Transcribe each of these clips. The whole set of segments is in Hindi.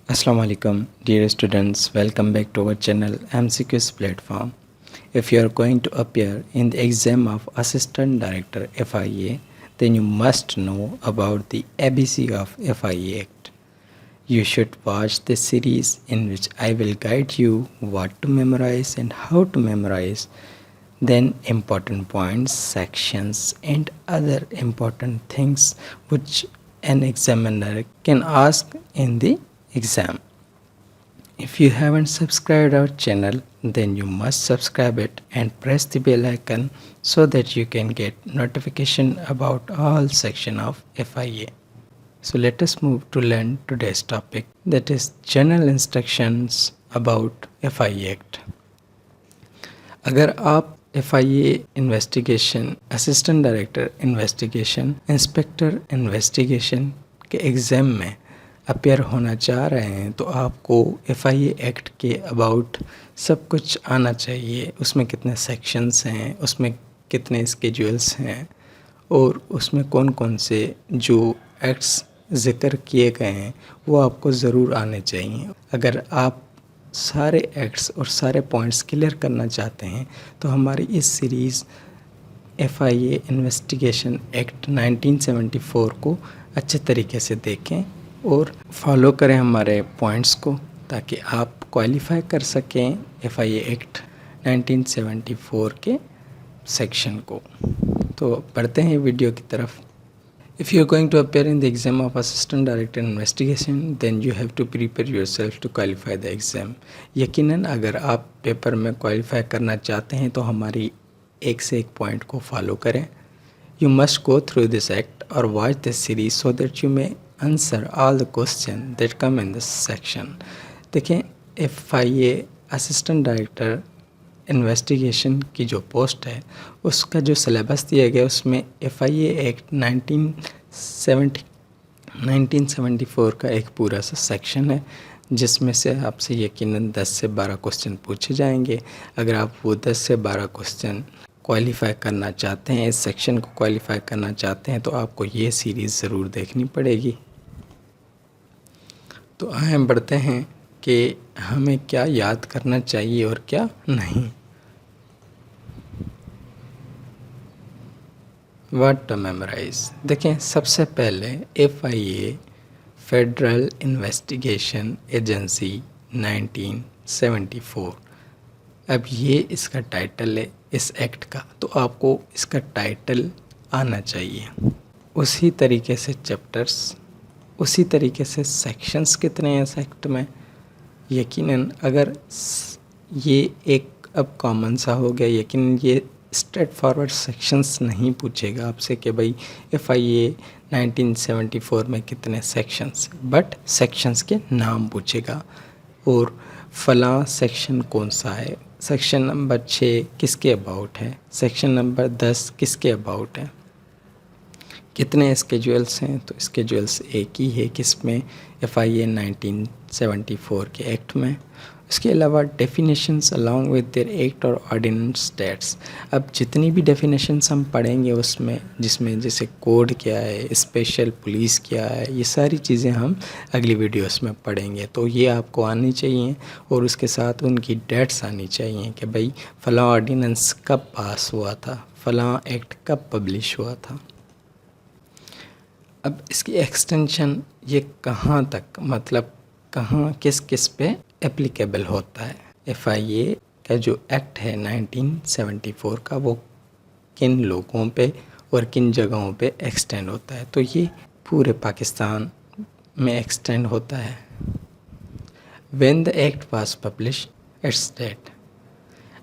Assalamu alaikum, dear students. Welcome back to our channel MCQs platform. If you are going to appear in the exam of Assistant Director FIA, then you must know about the ABC of FIA Act. You should watch this series in which I will guide you what to memorize and how to memorize, then important points, sections and other important things which an examiner can ask in the exam. If you haven't subscribed our channel, then you must subscribe it and press the bell icon so that you can get notification about all section of FIA. So let us move to learn today's topic, that is general instructions about FIA Act. अगर आप FIA investigation, assistant director investigation, inspector investigation के एग्ज़ाम में अपेयर होना चाह रहे हैं तो आपको FIA एक्ट के अबाउट सब कुछ आना चाहिए। उसमें कितने सेक्शंस हैं, उसमें कितने स्केड्यूल्स हैं और उसमें कौन कौन से जो एक्ट्स ज़िक्र किए गए हैं वो आपको ज़रूर आने चाहिए। अगर आप सारे एक्ट्स और सारे पॉइंट्स क्लियर करना चाहते हैं तो हमारी इस सीरीज़ FIA इन्वेस्टिगेशन एक्ट 1974 को अच्छे तरीके से देखें और फॉलो करें हमारे पॉइंट्स को ताकि आप क्वालिफाई कर सकें FIA एक्ट 1974 के सेक्शन को। तो बढ़ते हैं वीडियो की तरफ। If you are going to appear in the exam of Assistant Director Investigation, then you have to prepare yourself to qualify the exam. यकीनन अगर आप पेपर में क्वालिफाई करना चाहते हैं तो हमारी एक से एक पॉइंट को फॉलो करें। You must go through this act or watch this series so that you may answer all the questions that come in this section. देखें, FIA असिस्टेंट डायरेक्टर इन्वेस्टिगेशन की जो पोस्ट है उसका जो सिलेबस दिया गया उसमें FIA एक्ट 1974 का एक पूरा सा सेक्शन है जिसमें से आपसे यकीनन 10 से 12 क्वेश्चन पूछे जाएंगे। अगर आप वो 10 से 12 क्वेश्चन क्वालिफाई करना चाहते हैं, इस सेक्शन को क्वालिफाई करना चाहते हैं तो आपको ये सीरीज़ ज़रूर देखनी पड़ेगी। तो आगे बढ़ते हैं कि हमें क्या याद करना चाहिए और क्या नहीं। What to memorise. देखें, सबसे पहले FIA फेडरल इन्वेस्टिगेशन एजेंसी 1974। अब ये इसका टाइटल है इस एक्ट का, तो आपको इसका टाइटल आना चाहिए। उसी तरीके से चैप्टर्स, उसी तरीके से सेक्शंस कितने हैं इस एक्ट में। यकीनन अगर ये एक अब कॉमन सा हो गया, यकीनन ये स्ट्रेट फॉरवर्ड सेक्शंस नहीं पूछेगा आपसे कि भाई FIA 1974 में कितने सेक्शंस, बट सेक्शंस के नाम पूछेगा और फलां सेक्शन कौन सा है, सेक्शन नंबर 6 किसके अबाउट है, सेक्शन नंबर 10 किसके अबाउट है, कितने स्केड्यूल्स हैं। तो स्केड्यूल्स एक ही है किसमें, FIA 1974 के एक्ट में। इसके अलावा definitions along with their act और ऑर्डिनेंस स्टेट्स। अब जितनी भी डेफिनेशंस हम पढ़ेंगे उसमें जिसमें जैसे कोड क्या है, स्पेशल पुलिस क्या है, ये सारी चीज़ें हम अगली वीडियोस में पढ़ेंगे। तो ये आपको आनी चाहिए और उसके साथ उनकी डेट्स आनी चाहिए कि भाई फ़लाँ ऑर्डिनेंस कब पास हुआ था, फ़लाँ एक्ट कब पब्लिश हुआ था। अब इसकी एक्सटेंशन ये कहाँ तक, मतलब कहाँ किस किस पे एप्लीकेबल होता है। FIA का जो एक्ट है 1974 का वो किन लोगों पे और किन जगहों पे एक्सटेंड होता है, तो ये पूरे पाकिस्तान में एक्सटेंड होता है। When the act was publish its date.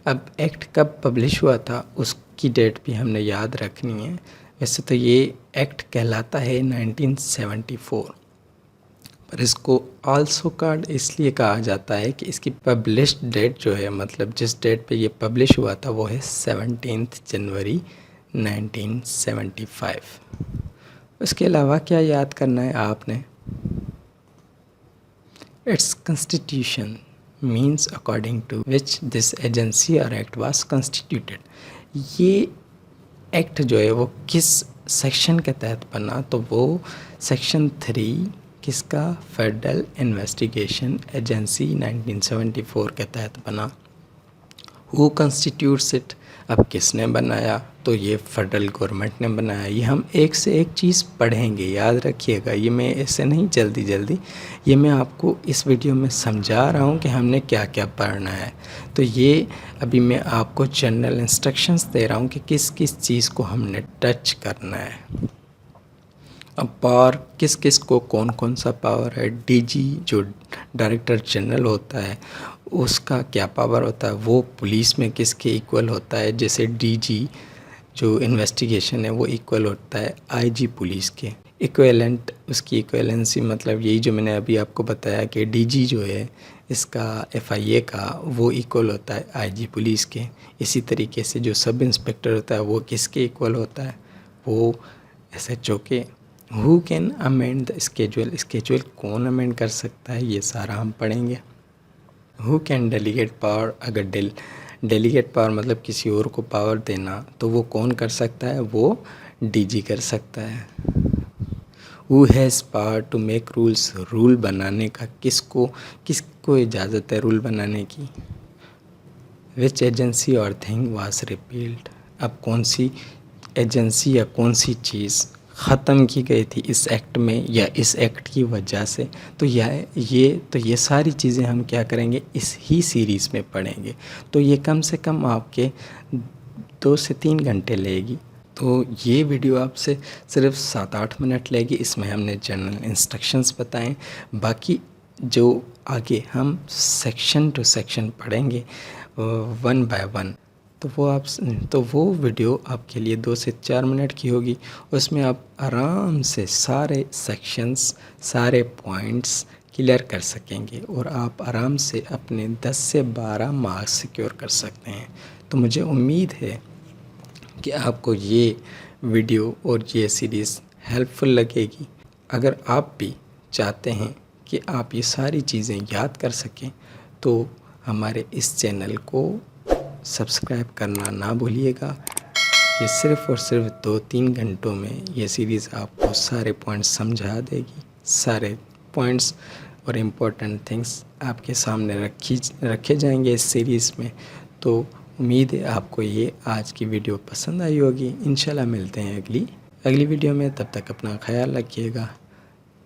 अब एक्ट कब पब्लिश हुआ था उसकी डेट भी हमने याद रखनी है। वैसे तो ये एक्ट कहलाता है 1974, पर इसको आल्सो कार्ड इसलिए कहा जाता है कि इसकी पब्लिश्ड डेट जो है, मतलब जिस डेट पे ये पब्लिश हुआ था वो है 17 जनवरी 1975। उसके अलावा क्या याद करना है आपने, its constitution means according to which this agency और एक्ट वाज कॉन्स्टिट्यूटेड। ये एक्ट जो है वो किस सेक्शन के तहत बना, तो वो सेक्शन 3 किसका? फेडरल इन्वेस्टिगेशन एजेंसी 1974 के तहत बना। Who constitutes it? अब किसने बनाया? तो ये फेडरल गवर्नमेंट ने बनाया। ये हम एक से एक चीज़ पढ़ेंगे, याद रखिएगा। ये मैं ऐसे नहीं जल्दी ये मैं आपको इस वीडियो में समझा रहा हूँ कि हमने क्या क्या पढ़ना है। तो ये अभी मैं आपको जनरल इंस्ट्रक्शंस दे रहा हूँ कि किस किस चीज़ को हमने टच करना है। अब पावर किस किस को कौन कौन सा पावर है? डीजी जो डायरेक्टर जनरल होता है उसका क्या पावर होता है? वो पुलिस में किसके इक्वल होता है? जैसे डीजी जो इन्वेस्टिगेशन है वो इक्वल होता है आईजी पुलिस के। इक्वेलेंट, उसकी इक्वेलेंसी मतलब यही जो मैंने अभी आपको बताया कि डीजी जो है इसका एफआईए का वो इक्वल होता है आईजी पुलिस के। इसी तरीके से जो सब इंस्पेक्टर होता है वो किसके इक्वल होता है? वो एसएचओ के। Who can amend the schedule? Schedule कौन अमेंड कर सकता है? ये सारा हम पढ़ेंगे। Who can delegate power? अगर डेलीगेट पावर मतलब किसी और को पावर देना, तो वो कौन कर सकता है? वो डीजी कर सकता है। Who has power to make rules? Rule बनाने का किसको इजाज़त है रूल बनाने की? विच एजेंसी और थिंग वाज रिपील्ड? अब कौन सी एजेंसी या कौन सी चीज़ ख़त्म की गई थी इस एक्ट में या इस एक्ट की वजह से? तो ये सारी चीज़ें हम क्या करेंगे इस ही सीरीज़ में पढ़ेंगे। तो ये कम से कम आपके 2 से 3 घंटे लेगी। तो ये वीडियो आपसे सिर्फ 7-8 मिनट लेगी। इसमें हमने जनरल इंस्ट्रक्शंस बताएं। बाकी जो आगे हम सेक्शन टू सेक्शन पढ़ेंगे 1 बाय 1, तो वो वीडियो आपके लिए 2 से 4 मिनट की होगी। उसमें आप आराम से सारे सेक्शंस, सारे पॉइंट्स क्लियर कर सकेंगे और आप आराम से अपने 10 से 12 मार्क्स सिक्योर कर सकते हैं। तो मुझे उम्मीद है कि आपको ये वीडियो और ये सीरीज़ हेल्पफुल लगेगी। अगर आप भी चाहते हैं कि आप ये सारी चीज़ें याद कर सकें तो हमारे इस चैनल को सब्सक्राइब करना ना भूलिएगा। ये सिर्फ़ और सिर्फ 2-3 घंटों में ये सीरीज़ आपको सारे पॉइंट्स समझा देगी। सारे पॉइंट्स और इम्पोर्टेंट थिंग्स आपके सामने रखे जाएंगे इस सीरीज़ में। तो उम्मीद है आपको ये आज की वीडियो पसंद आई होगी। इंशाल्लाह मिलते हैं अगली वीडियो में। तब तक अपना ख्याल रखिएगा।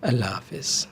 अल्लाह हाफ़िज़।